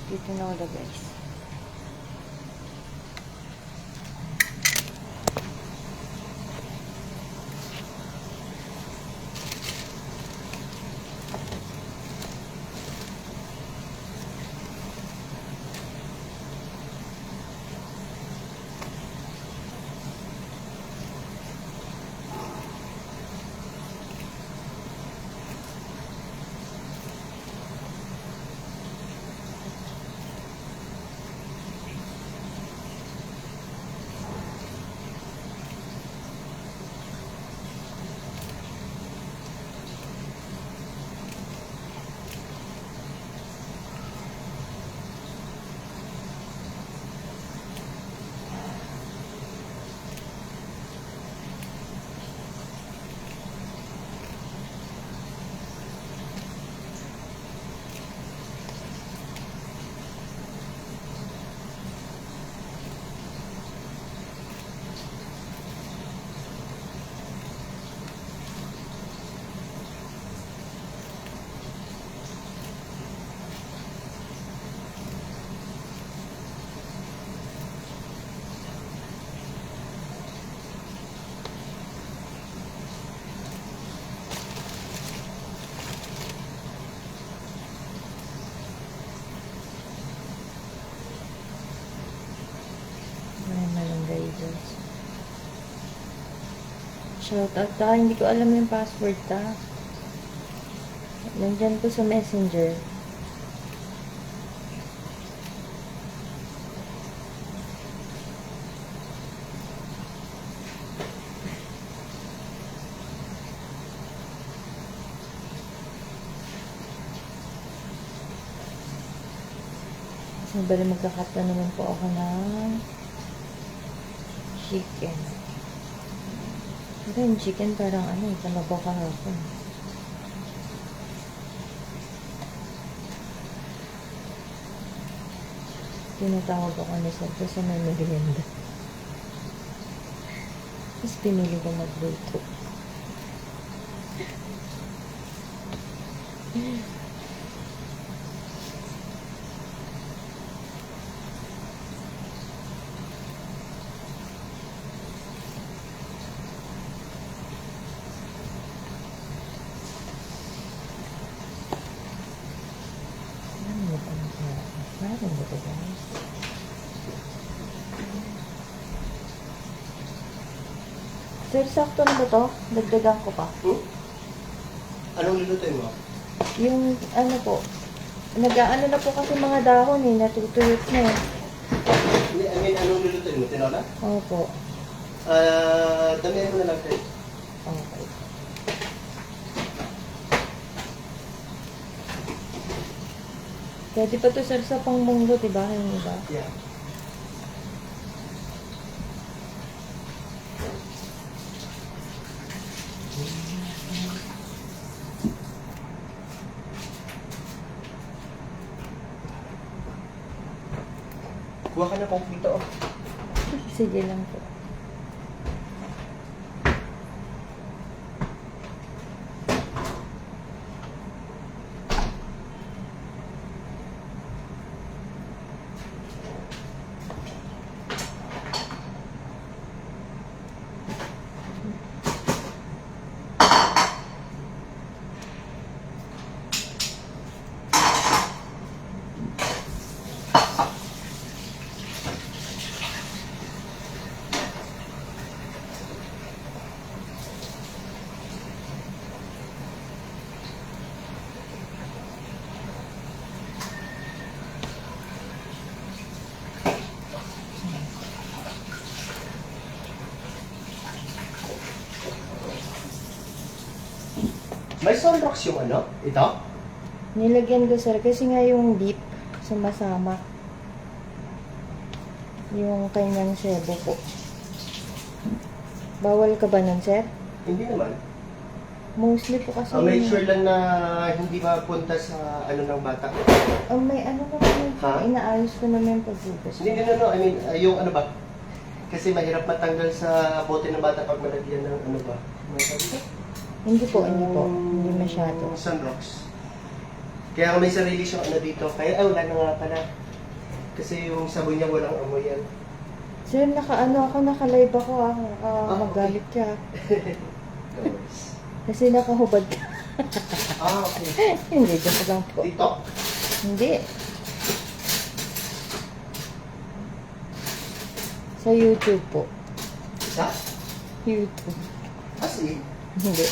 Dito na ulit guys. Shout out ta, hindi ko alam yung password ta. Nandyan po sa messenger. Sabali magkakata naman po ako ng chicken. Ito yung chicken parang ano, tanabaw kahapon. Tinatawag ako ni Sir kasi may merienda. Tapos pinili ko magluto. Meron ba ito guys? Sir, sakto na ba ito? Dagdagan ko pa. Anong lulutuin mo? Yung ano po, nag-ano na po kasi mga dahon eh, natutuyot na eh. I mean, anong lulutuin mo? Tinola? Opo. Damihan mo na lang kayo. Okay. Pwede pa to sir sa pangmunggo, diba? Yung iba. Yeah. Kuha ka na kung dito. Sige lang po. May sunrocks yung ano? Ito? Nilagyan ko sir kasi nga yung beef sumasama. Yung kanyang sebo po. Bawal ka ba nun sir? Hindi naman. Mostly po kasi. Make sure lang na hindi mapunta sa ano ng bata. May ano naman Ha? inaayos ko naman yung pagbukas. Hindi, no. I mean, yung ano ba? Kasi mahirap matanggal sa bote ng bata pag malagyan ng ano ba? Hindi po, hindi po. Hindi masyado. Sunrocks. Kaya may sarili siyang ano dito. Kaya, wala na nga pala. Kasi yung sabon niya walang amoy yan. Sir, naka-live ako okay. magalit ka. No worries. Kasi nakahubad ka. Okay. Hindi, joke lang po. Dito? Hindi. Sa YouTube po. Sa? YouTube. Kasi, Hindi.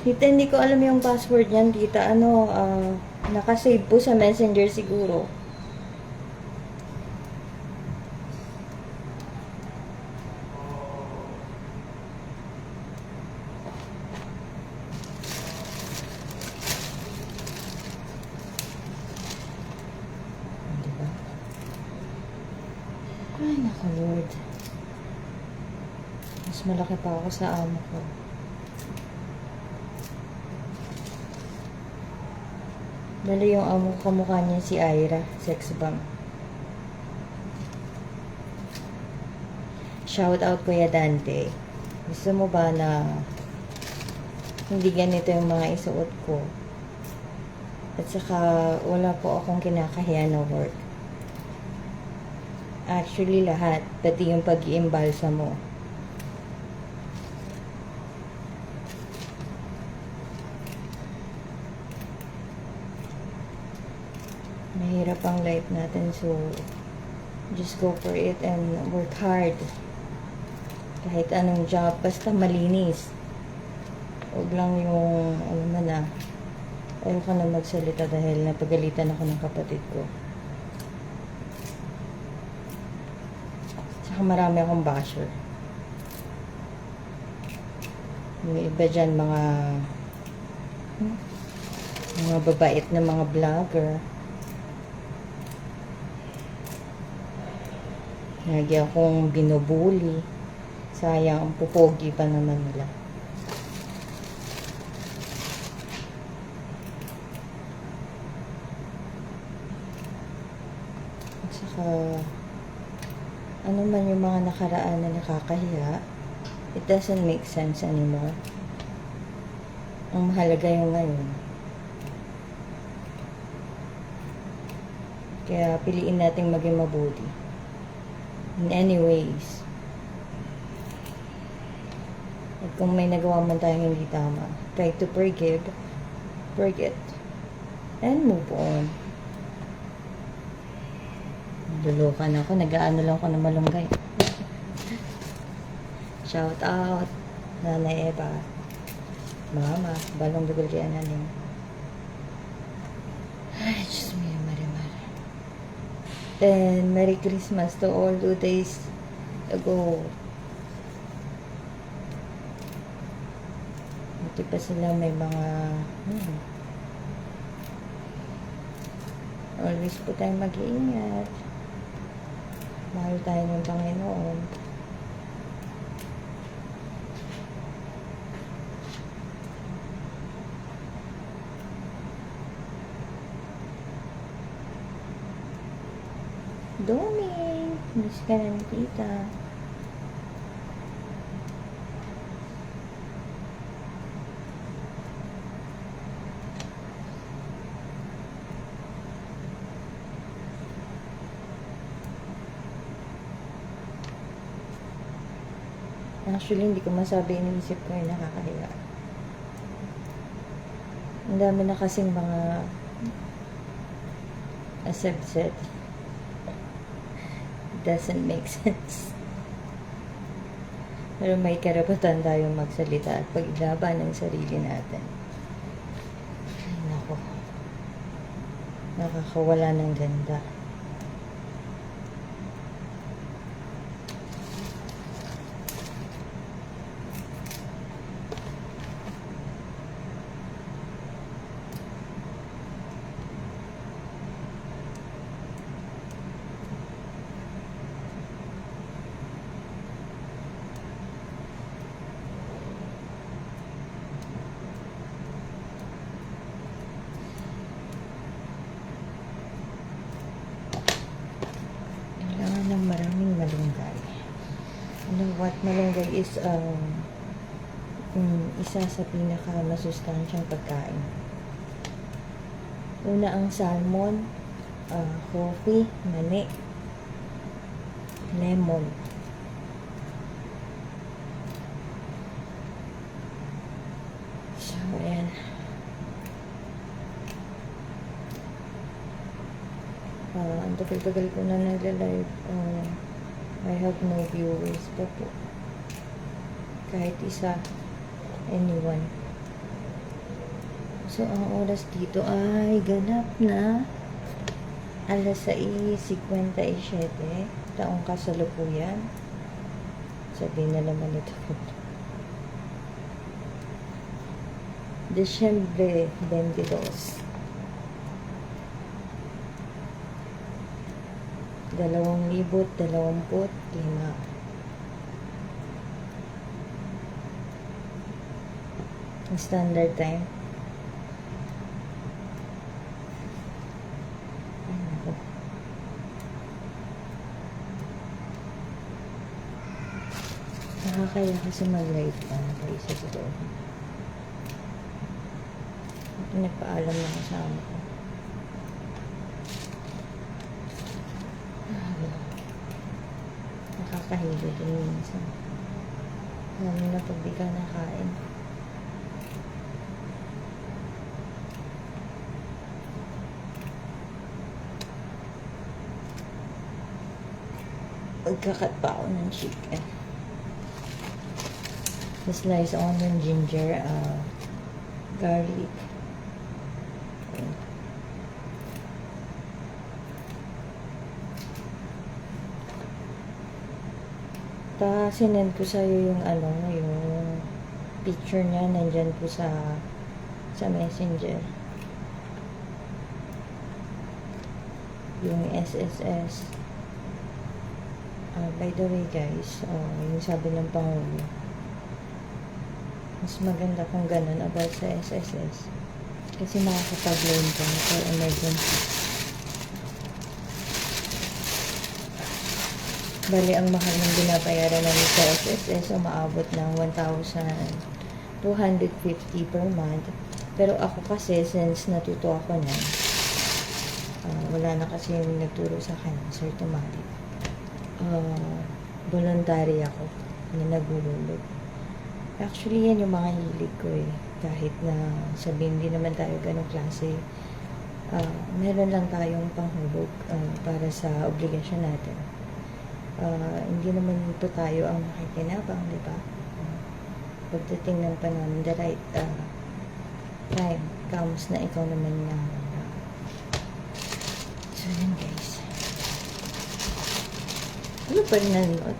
Tita, hindi ko alam yung password niyan, tita. Nakasave po sa Messenger siguro. Diba? Ay, naku, Lord. Mas malaki pa ako sa amo ko. Dali yung amo ko, kamukha niya si Ira, sex bomb. Shout out Kuya Dante. Gusto mo ba na hindi ganito yung mga isuot ko? At saka wala po akong kinakahiya na work. Actually lahat, pati yung pag-iimbalsa mo. Mahirap ang life natin, so just go for it and work hard. Kahit anong job, basta malinis. Huwag lang yung, alam mo na, ayaw ka na magsalita dahil napagalitan ako ng kapatid ko. Tsaka marami akong basher. Yung iba dyan, mga babait na mga vlogger. Lagi akong binubuli. Sayang, ang pupogi pa naman nila. At saka, ano man yung mga nakaraan na nakakahiya, it doesn't make sense anymore. Ang mahalaga yung ngayon. Kaya piliin nating maging mabuti. In any ways. At kung may nagawa man tayong hindi tama, try to forgive, forget, and move on. Lulukan ako, nag-aano lang ako ng malunggay. Shout out, Nanay Eva. Mama, balong dugol kaya nanin. Ay, Diyos mo, Marimar. And Merry Christmas to all 2 days ago. Buti pa sila may mga always po tayong mag-iingat. Mahal tayo ng Panginoon. Doming, miss ka na ni tita. Actually, hindi ko masabi, iniisip ko yung nakakahiya. Ang dami na kasing mga as I've said, doesn't make sense. Pero may karapatan tayong magsalita at paglaban ng sarili natin. Ay, nako. Nakakawala ng ganda. what malunggay is isa sa pinaka masustansyang pagkain. Una ang salmon, coffee, mani, lemon. So, ayan. Ang tagal-tagal ko na nagla-live. I have no viewers pa po. Kahit isa. Anyone. So, ang oras dito ay ganap na alas 6:57 taong kasalukuyan. Sabihin na naman ito. Disyembre 22. 2025. Ang standard time. Nakakaya kasi mag-live pa guys sa totoo. Nagpaalam na kasama ko. Nakakahilo din minsan. Lalo na pag di ka nakain. Magkakat pa ako ng chicken. Slice onion, ginger, garlic. Sinend ko sa'yo yung yung picture niya nandyan po sa messenger. Yung SSS. By the way guys, yung sabi ng Pangulo, mas maganda kung ganun about sa SSS. Kasi makakapag-loan ka for emergency. Bali, ang mahal ng binabayaran namin sa SSS, umaabot ng 1,250 per month. Pero ako kasi, since natuto ako na, wala na kasi yung nagturo sa akin, Sir Tumali. Voluntary ako na nagululog. Actually, yan yung mga hilig ko eh. Kahit na sabihin, hindi naman tayo ganong klase. Meron lang tayong panghulog para sa obligasyon natin. Hindi naman po tayo ang makikinabang, di ba? Pagdating ng panahon, the right time comes na ikaw naman na so yun guys. Ano pa rin nanonood?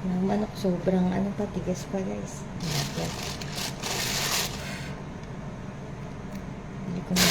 Yung manok sobrang patigas pa guys. Hindi ko na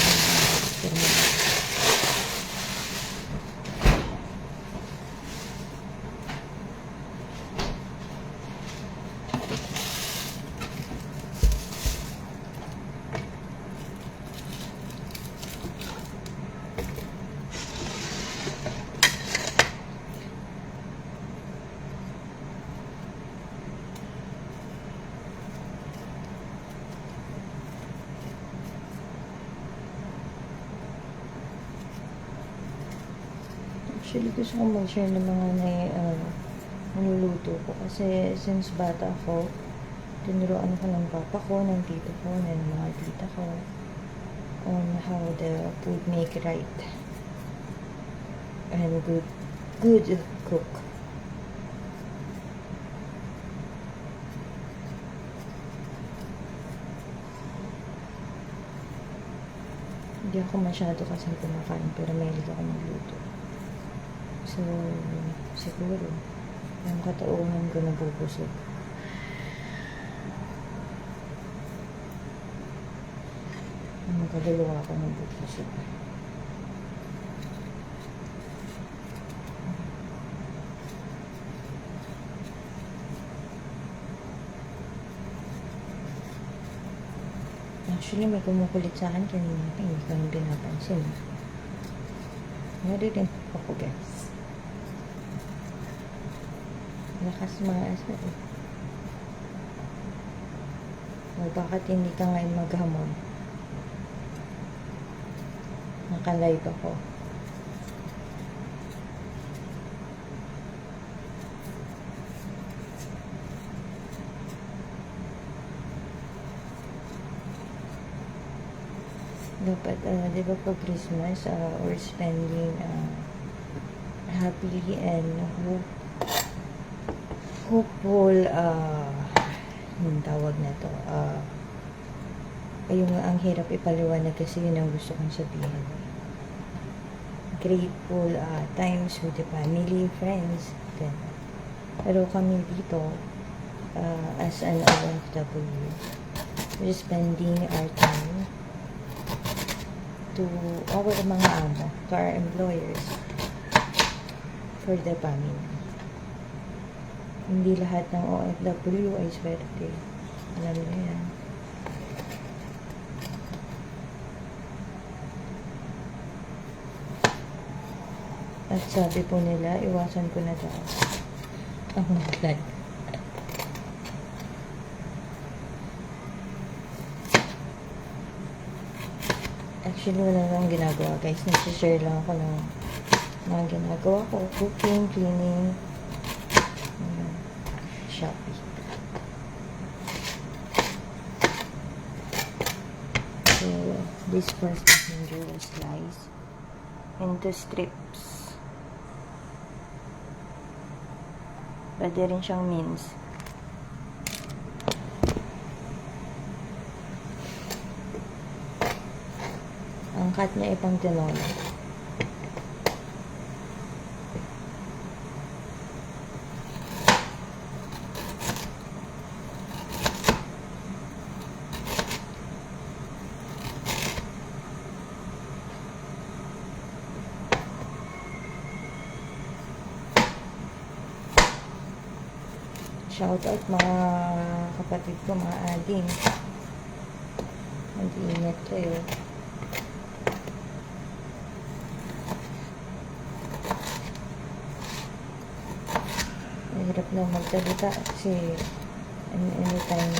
actually gusto ko mag-share ng mga niluluto ko kasi since bata ako, tinuruan ko ng papa ko, ng tito ko, ng mga tita ko on how the food make right and good cook. Hindi ako masyado kasi kumakain pero mahilig ako magluto. So, siguro, yung katauhan ko nabubusog. Yung kaluluwa ko nabubusog. Actually, may kumukulit sa akin kanina. Hindi ko nang binapansin. Narinig ako, guys. Lakas mga asal. O, bakit hindi ka ngayon maghamon? Naka-live ako. Dapat, di ba pag Christmas, we're spending happily and hopeful, yung tawag na to, yung ang hirap ipaliwanag kasi yun ang gusto kong sabihin. Grateful times with the family, friends, ganun. Pero kami dito, as an OFW, we're spending our time to our mga amo, to our employers, for the family. Hindi lahat ng OFW ay swerte. Alam niyo yan. At sabi po nila, iwasan ko na daw ang vlog. Actually, wala lang ginagawa, guys. Nag-share lang ako ng mga ginagawa ko. Cooking, cleaning, Shopee. So, this first messenger was sliced into strips. Pwede rin siyang mince. Ang cut niya ipang tinola. Shout out mga kapatid ko, mga ading. Mag-iingat kayo. Mahirap lang magsalita kasi anytime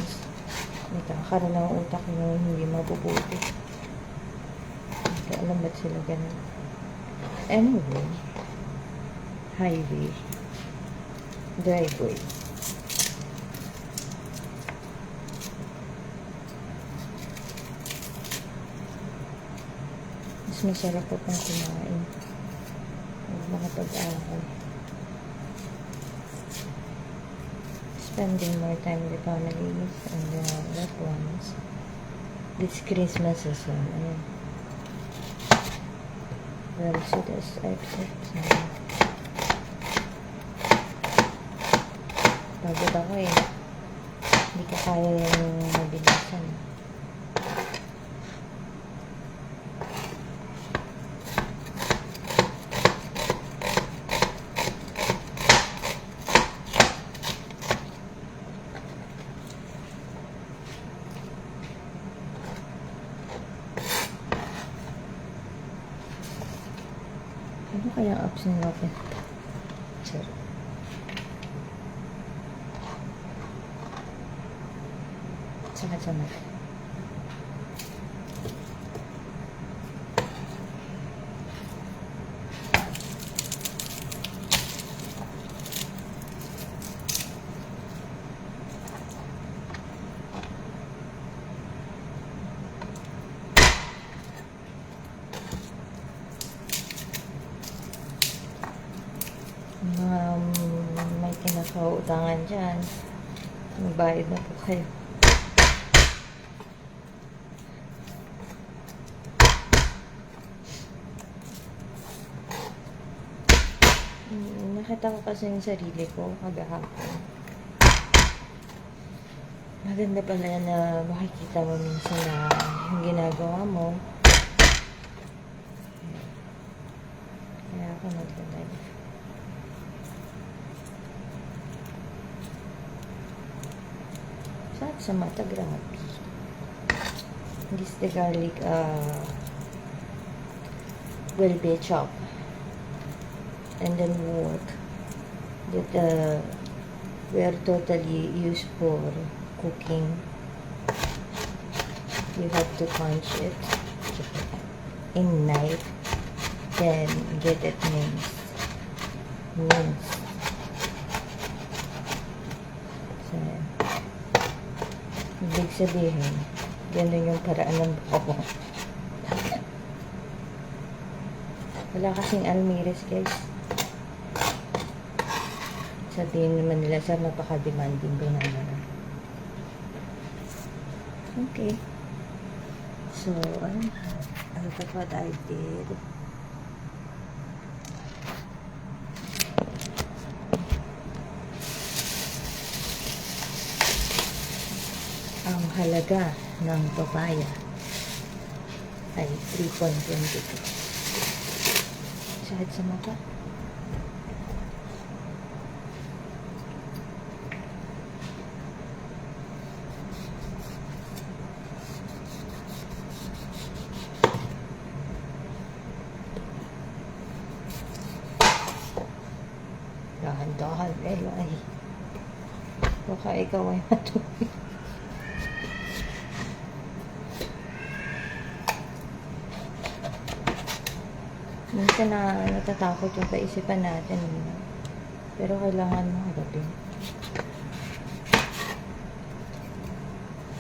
nagkakaroon ng utak nyo hindi mabubuti. Hindi ko alam ba't sila ganun. Anyway, highway, driveway. Mas masarap po pang kumain. Huwag makapag-aral. Spending more time with the families and the loved ones. This Christmas season, ayan. Well, so that's episode. Pagod ako eh. Hindi ko kaya yung mabilisan. Ano kaya apps nila open? Sorry. Sakit sa mata. May kinakautangan dyan. Magbayad na po kayo. Nakita ko kasi yung sarili ko kagahapon. Maganda pala na makikita mo minsan na yung ginagawa mo. Kaya ako nagla-live. Sakit sa mata, grabe. This the garlic will be chopped and then work that we are totally used for cooking. You have to punch it in knife, then get it minced. So, ibig sabihin, ganun yung paraan ng buko. Wala kasing almires, guys. Sabihin naman nila sa napaka-demanding ko naman. Okay. So, look at what I did. Ang halaga ng papaya ay 3.22. Sakit sa mata. Dahan-dahan, ay. Baka ikaw ay matuloy. Minsan natatakot yung kaisipan natin. Pero kailangan mo harapin.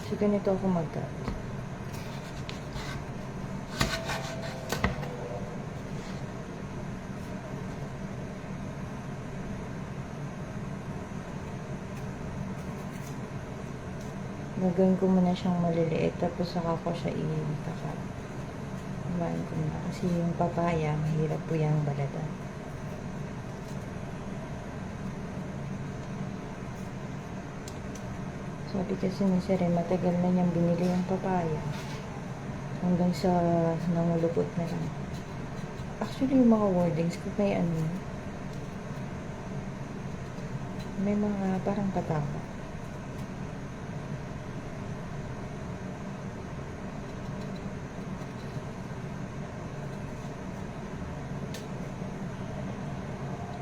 So, ganito ako mag-cut. Gagawin ko muna siyang maliliit, tapos saka ko siya i-kakat. Kumain ko na. Kasi yung papaya, mahirap po yung balatan. Sabi kasi ni Sir, matagal na niyang binili yung papaya. Hanggang sa nangulupot na lang. Actually, yung mga wordings ko may may mga parang patama.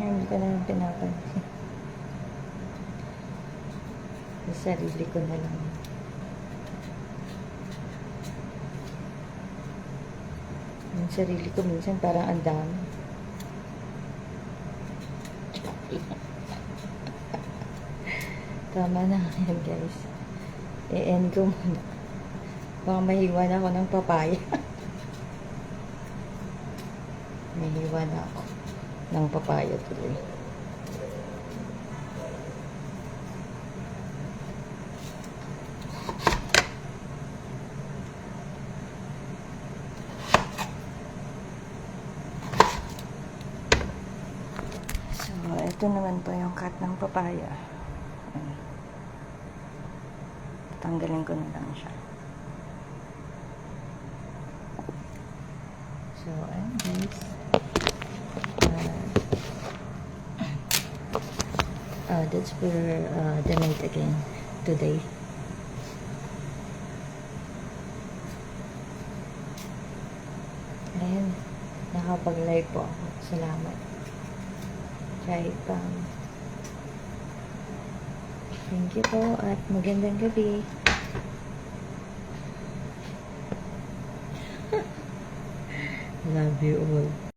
Hindi ko na pinapansin. Sa sarili ko na lang. Yung sarili ko minsan parang ang dami. Tama na yan, guys. I-end ko muna. Baka mahiwan ako ng papaya. Mahiwan ako ng papaya tuloy. So, ito naman po yung cut ng papaya. Tanggalin ko na lang siya. So, ayun guys. That's for the night again today. Ayan, nakapag-live po ako. Salamat. Kahit thank you po at magandang gabi. Love you all.